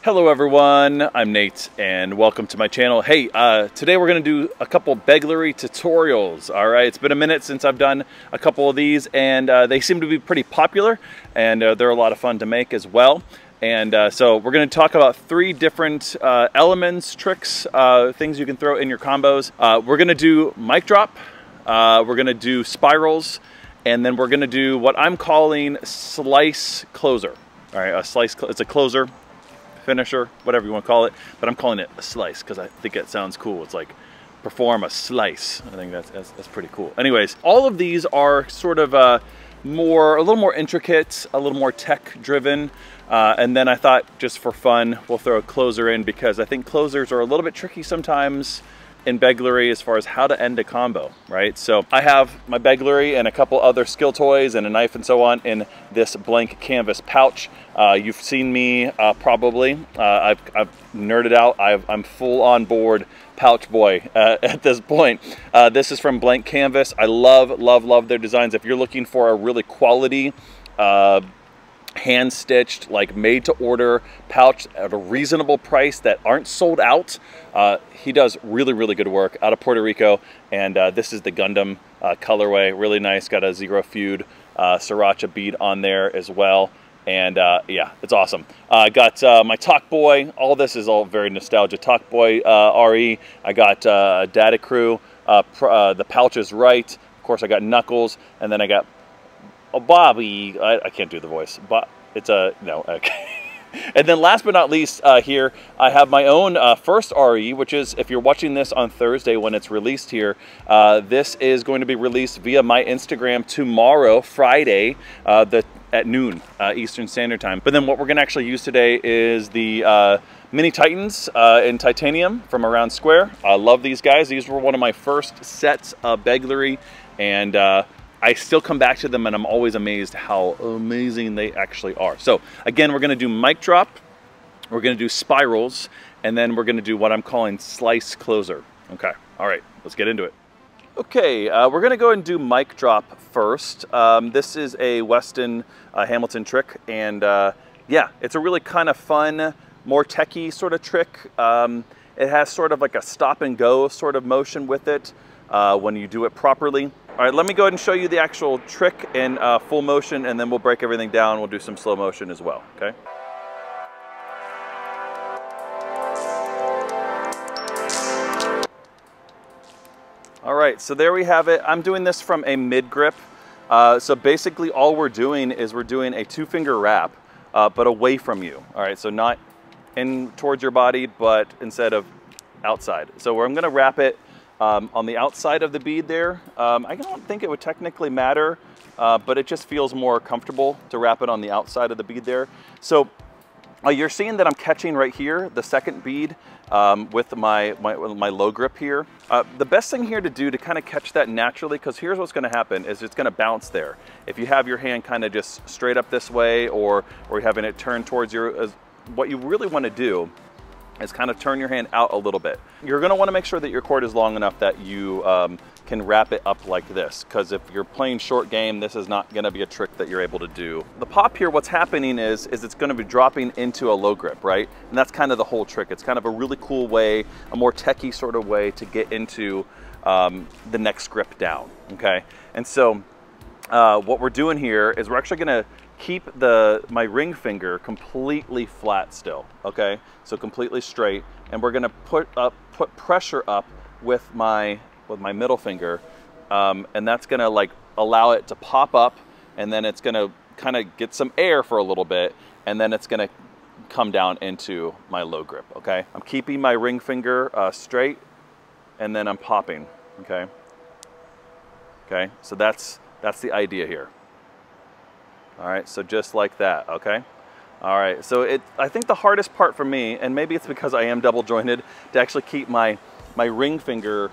Hello everyone, I'm Nate and welcome to my channel. Hey, today we're going to do a couple Begleri tutorials. Alright, it's been a minute since I've done a couple of these and they seem to be pretty popular and they're a lot of fun to make as well. And so we're going to talk about three different elements, tricks, things you can throw in your combos. We're going to do mic drop, we're going to do spirals, and then we're going to do what I'm calling slice closer. Alright, a slice, it's a closer, finisher, whatever you want to call it, but I'm calling it a slice because I think it sounds cool. It's like perform a slice. I think that's pretty cool. Anyways, all of these are sort of a little more intricate, a little more tech driven, and then I thought just for fun we'll throw a closer in because I think closers are a little bit tricky sometimes in Begleri as far as how to end a combo, right? So I have my Begleri and a couple other skill toys and a knife and so on in this blank canvas pouch. You've seen me probably. I've nerded out. I'm full on board pouch boy at this point. This is from Blank Canvas. I love their designs. If you're looking for a really quality hand-stitched, like made-to-order pouch at a reasonable price that aren't sold out, he does really good work out of Puerto Rico, and this is the Gundam colorway. Really nice, got a zero feud sriracha bead on there as well, and yeah, it's awesome. I got my Talk Boy. All this is all very nostalgic. Talk Boy RE. I got Data Crew. The pouch is right. Of course, I got Knuckles, and then I got Bobby. I can't do the voice, but it's a no. Okay. And then last but not least, here I have my own first RE, which is, if you're watching this on Thursday when it's released here, this is going to be released via my Instagram tomorrow, Friday, at noon Eastern Standard Time. But then what we're going to actually use today is the Mini Titans in titanium from around Square. I love these guys. These were one of my first sets of Begleri, and I still come back to them and I'm always amazed how amazing they actually are. So again, we're going to do mic drop, we're going to do spirals, and then we're going to do what I'm calling slice closer. Okay, all right, let's get into it. Okay, we're going to go and do mic drop first. This is a Weston Hamilton trick, and yeah, it's a really kind of fun, more techie sort of trick. It has sort of like a stop and go sort of motion with it when you do it properly. All right, let me go ahead and show you the actual trick in full motion, and then we'll break everything down. We'll do some slow motion as well, okay? All right, so there we have it. I'm doing this from a mid grip. So basically all we're doing is we're doing a 2-finger wrap, but away from you. All right, so not in towards your body, but instead of outside. So I'm gonna wrap it on the outside of the bead there. I don't think it would technically matter, but it just feels more comfortable to wrap it on the outside of the bead there. So you're seeing that I'm catching right here, the second bead with my low grip here. The best thing here to do to kind of catch that naturally, because here's what's going to happen, is it's going to bounce there. If you have your hand kind of just straight up this way, or you're having it turn towards your, what you really want to do is kind of turn your hand out a little bit. You're going to want to make sure that your cord is long enough that you can wrap it up like this, because if you're playing short game, this is not going to be a trick that you're able to do. The pop here, what's happening is it's going to be dropping into a low grip, right? And that's kind of the whole trick. It's kind of a really cool way, a more techie sort of way to get into the next grip down, okay? And so what we're doing here is we're actually going to keep my ring finger completely flat still, okay? So completely straight, and we're gonna put pressure up with my middle finger, and that's gonna like allow it to pop up, and then it's gonna kind of get some air for a little bit, and then it's gonna come down into my low grip, okay? I'm keeping my ring finger straight, and then I'm popping, okay? Okay, so that's the idea here. All right, so just like that, okay? All right, so I think the hardest part for me, and maybe it's because I am double jointed, to actually keep my ring finger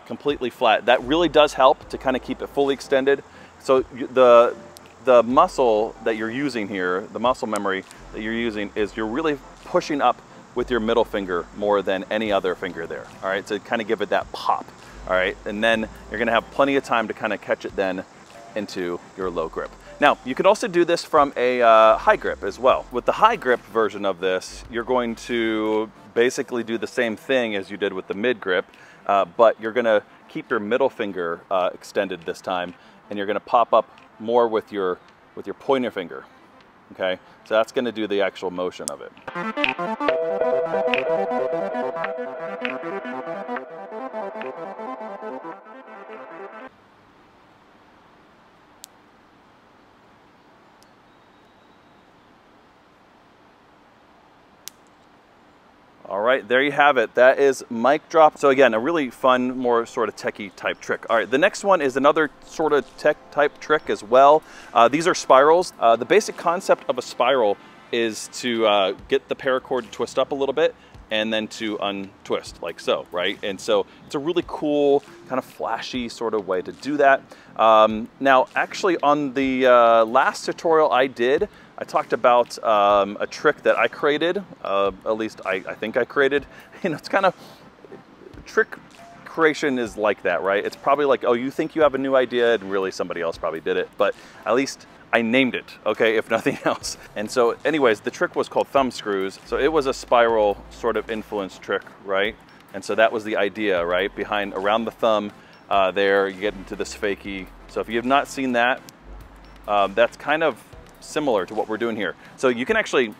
completely flat. That really does help to kind of keep it fully extended. So the muscle that you're using here, the muscle memory that you're using, is you're really pushing up with your middle finger more than any other finger there, all right? To kind of give it that pop, all right? And then you're gonna have plenty of time to kind of catch it then into your low grip. Now, you can also do this from a high grip as well. With the high grip version of this, you're going to basically do the same thing as you did with the mid grip, but you're gonna keep your middle finger extended this time, and you're gonna pop up more with your pointer finger, okay? So that's gonna do the actual motion of it. All right, there you have it. That is mic drop. So again, a really fun, more sort of techie type trick. All right, the next one is another sort of tech type trick as well. These are spirals. The basic concept of a spiral is to get the paracord to twist up a little bit and then to untwist like so, right? And so it's a really cool, kind of flashy sort of way to do that. Now, actually on the last tutorial I did, I talked about a trick that I created, at least I think I created. You know, it's kind of, trick creation is like that, right? It's probably like, oh, you think you have a new idea and really somebody else probably did it, but at least I named it, okay, if nothing else. And so anyways, the trick was called thumb screws. So it was a spiral sort of influence trick, right? And so that was the idea, right? Behind, around the thumb there, you get into this fakie. So if you have not seen that, that's kind of similar to what we're doing here. So you can actually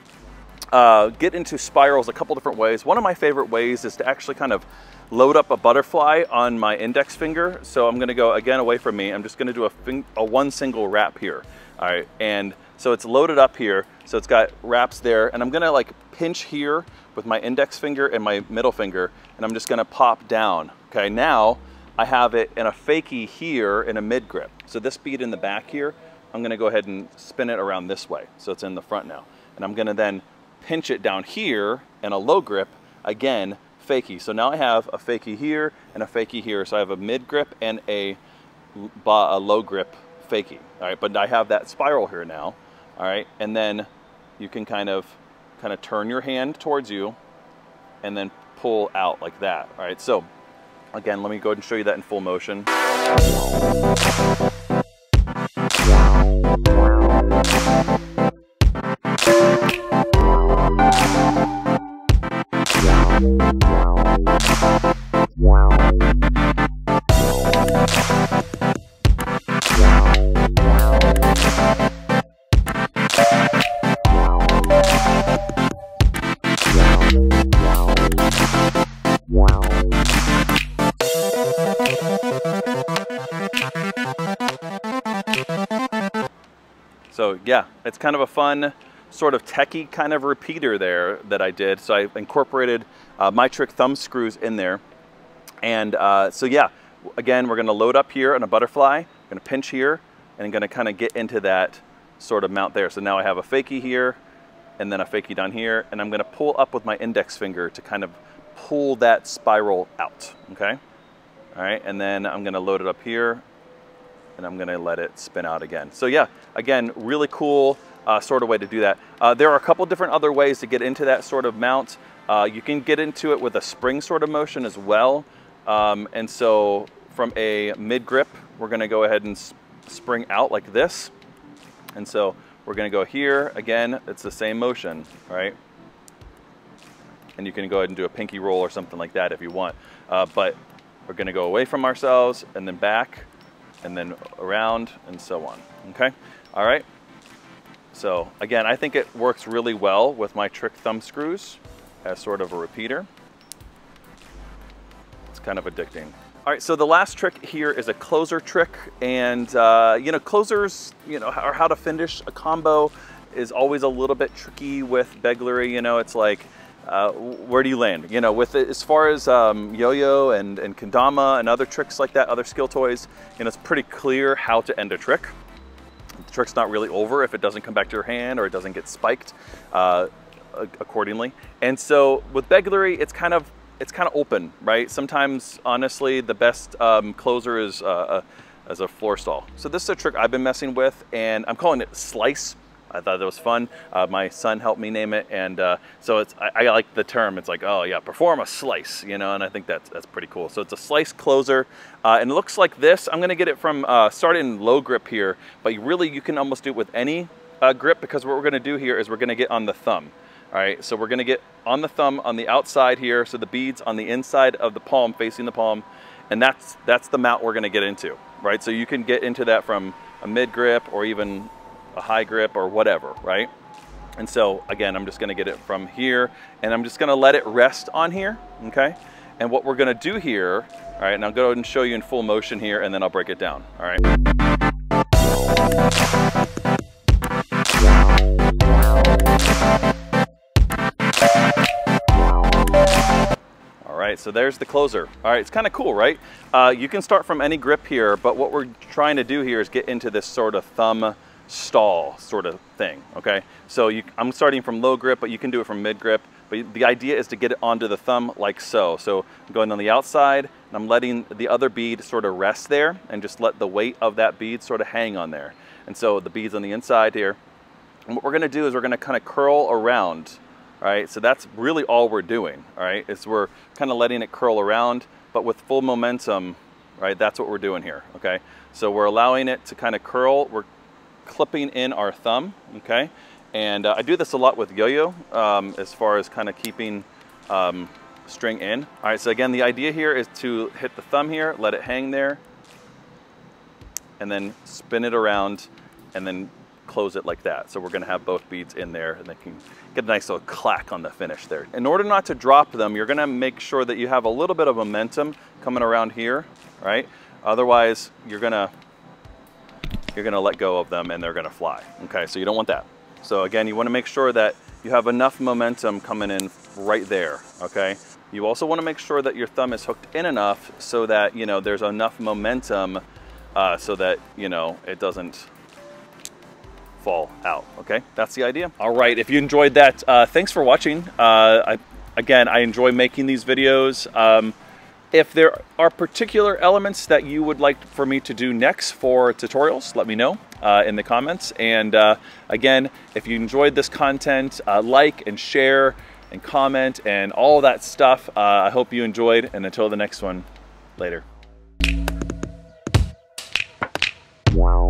get into spirals a couple different ways. One of my favorite ways is to actually kind of load up a butterfly on my index finger. So I'm gonna go, again, away from me. I'm just gonna do a one single wrap here. All right, and so it's loaded up here. So it's got wraps there, and I'm gonna like pinch here with my index finger and my middle finger, and I'm just gonna pop down. Okay, now I have it in a fakie here in a mid grip. So this bead in the back here, I'm gonna go ahead and spin it around this way. So it's in the front now. And I'm gonna then pinch it down here in a low grip, again, fakie. So now I have a fakie here and a fakie here. So I have a mid grip and a low grip fakie. All right, but I have that spiral here now. All right, and then you can kind of turn your hand towards you and then pull out like that. All right, so again, let me go ahead and show you that in full motion. So yeah, it's kind of a fun sort of techie kind of repeater there that I did. So I incorporated my trick thumb screws in there. And so yeah, again, we're gonna load up here on a butterfly, gonna pinch here, and gonna kind of get into that sort of mount there. So now I have a fakie here, and then a fakie down here, and I'm gonna pull up with my index finger to kind of pull that spiral out, okay? All right, and then I'm gonna load it up here, and I'm gonna let it spin out again. So yeah, again, really cool sort of way to do that. There are a couple different other ways to get into that sort of mount. You can get into it with a spring sort of motion as well. And so from a mid grip, we're gonna go ahead and spring out like this. And so we're gonna go here, again, it's the same motion, right? And you can go ahead and do a pinky roll or something like that if you want. But we're gonna go away from ourselves and then back, and then around and so on, okay? All right, so again, I think it works really well with my trick thumb screws as sort of a repeater. It's kind of addicting. All right, so the last trick here is a closer trick, and you know, closers, you know, or how to finish a combo is always a little bit tricky with Begleri. You know, it's like, where do you land? You know, with it, as far as yo-yo and kendama and other tricks like that, other skill toys, you know, it's pretty clear how to end a trick. The trick's not really over if it doesn't come back to your hand or it doesn't get spiked accordingly. And so with Begleri, it's kind of open, right? Sometimes, honestly, the best closer is as a floor stall. So this is a trick I've been messing with, and I'm calling it slice, I thought that was fun. My son helped me name it, and so I like the term. It's like, oh yeah, perform a slice, you know, and I think that's pretty cool. So it's a slice closer, and it looks like this. I'm gonna get it from started in low grip here, but you can almost do it with any grip, because what we're gonna do here is we're gonna get on the thumb. All right, so we're gonna get on the thumb on the outside here, so the beads on the inside of the palm, facing the palm, and that's the mount we're gonna get into, right? So you can get into that from a mid grip or even a high grip or whatever, right? And so again, I'm just gonna get it from here, and I'm just gonna let it rest on here, okay? And what we're gonna do here, all right, and I'll go ahead and show you in full motion here, and then I'll break it down, all right? All right, so there's the closer. All right, it's kind of cool, right? You can start from any grip here, but what we're trying to do here is get into this sort of thumb stall sort of thing, okay? So I'm starting from low grip, but you can do it from mid grip. But the idea is to get it onto the thumb like so. So I'm going on the outside, and I'm letting the other bead sort of rest there, and just let the weight of that bead sort of hang on there. And so the bead's on the inside here. And what we're gonna do is we're gonna kind of curl around, all right? So that's really all we're doing, all right? Is we're kind of letting it curl around, but with full momentum, right? That's what we're doing here, okay? So we're allowing it to kind of curl. We're clipping in our thumb, okay? And I do this a lot with yo-yo as far as kind of keeping string in. All right, so again, the idea here is to hit the thumb here, let it hang there, and then spin it around, and then close it like that. So we're gonna have both beads in there, and they can get a nice little clack on the finish there. In order not to drop them, you're gonna make sure that you have a little bit of momentum coming around here, right? Otherwise, you're gonna let go of them and they're gonna fly, okay? So you don't want that. So again, you wanna make sure that you have enough momentum coming in right there, okay? You also wanna make sure that your thumb is hooked in enough so that, you know, there's enough momentum so that, you know, it doesn't fall out, okay? That's the idea. All right, if you enjoyed that, thanks for watching. Again, I enjoy making these videos. If there are particular elements that you would like for me to do next for tutorials, let me know in the comments. And again, if you enjoyed this content, like and share and comment and all that stuff. I hope you enjoyed, and until the next one, later. Wow.